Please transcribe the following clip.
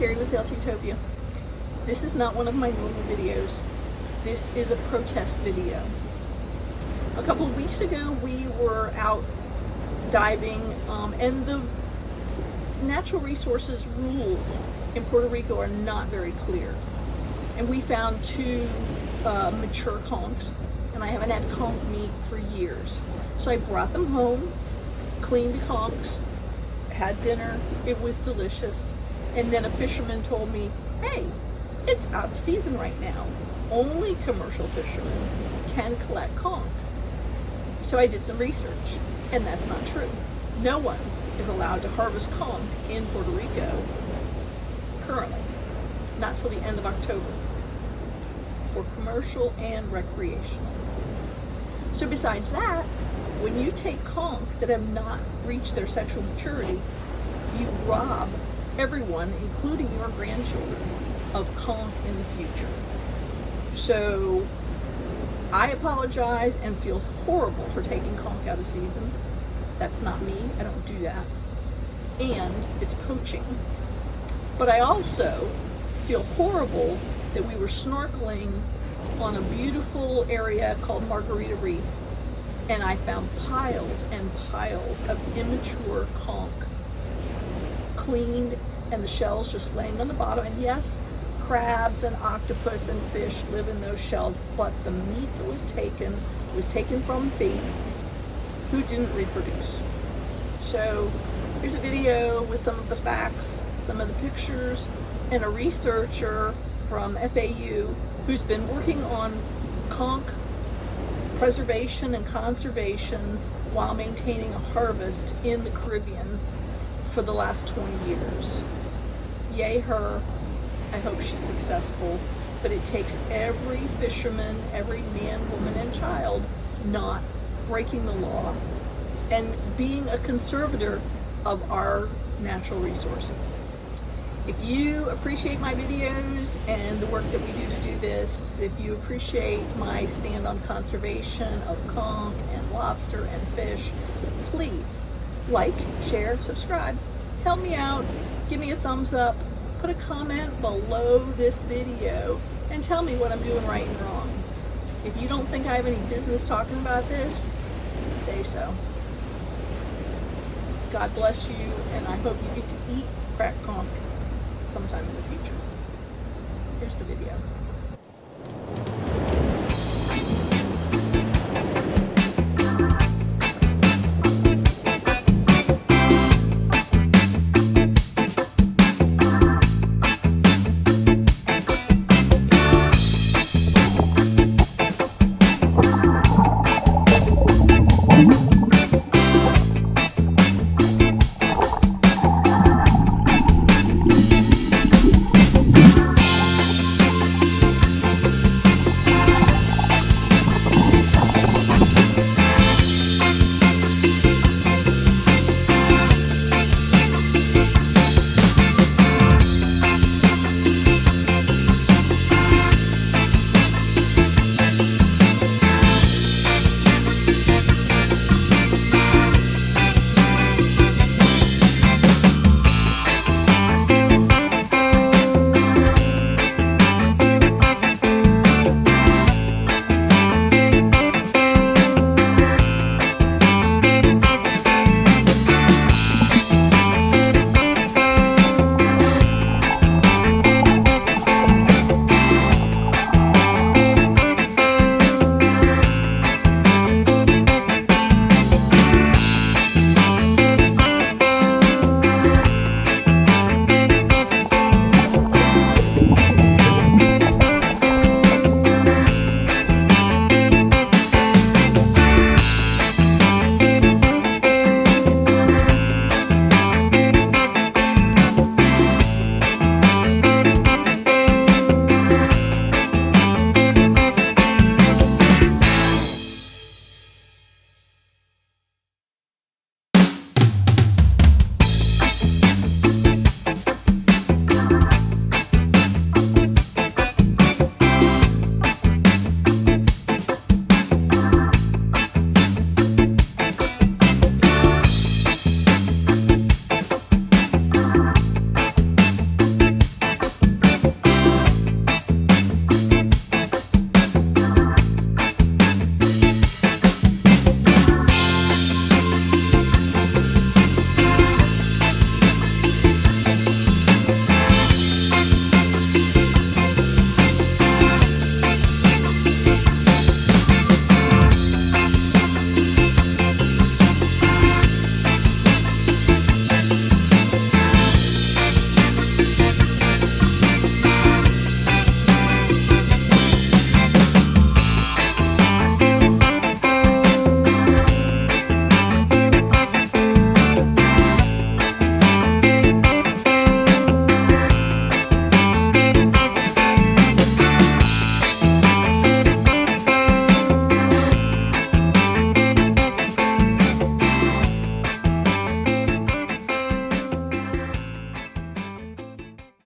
Terry with Sail to Utopia. This is not one of my normal videos. This is a protest video. A couple of weeks ago we were out diving and the natural resources rules in Puerto Rico are not very clear. And we found two mature conchs, and I haven't had conch meat for years. So I brought them home, cleaned the conchs, had dinner, it was delicious. And then a fisherman told me, hey, it's out of season right now. Only commercial fishermen can collect conch. So I did some research, and that's not true. No one is allowed to harvest conch in Puerto Rico currently, not till the end of October, for commercial and recreational. So besides that, when you take conch that have not reached their sexual maturity, you rob everyone, including your grandchildren, of conch in the future. So I apologize and feel horrible for taking conch out of season. That's not me, I don't do that. And it's poaching. But I also feel horrible that we were snorkeling on a beautiful area called Margarita Reef, and I found piles and piles of immature conch, cleaned, and the shells just laying on the bottom. And yes, crabs and octopus and fish live in those shells, but the meat that was taken from babies who didn't reproduce. So here's a video with some of the facts, some of the pictures, and a researcher from FAU who's been working on conch preservation and conservation while maintaining a harvest in the Caribbean for the last 20 years. Yay her, I hope she's successful, but it takes every fisherman, every man, woman, and child not breaking the law and being a conservator of our natural resources. If you appreciate my videos and the work that we do to do this, if you appreciate my stand on conservation of conch and lobster and fish, please like, share, subscribe, help me out, give me a thumbs up, put a comment below this video, and tell me what I'm doing right and wrong. If you don't think I have any business talking about this, say so. God bless you, and I hope you get to eat cracked conch sometime in the future. Here's the video. Mm-hmm.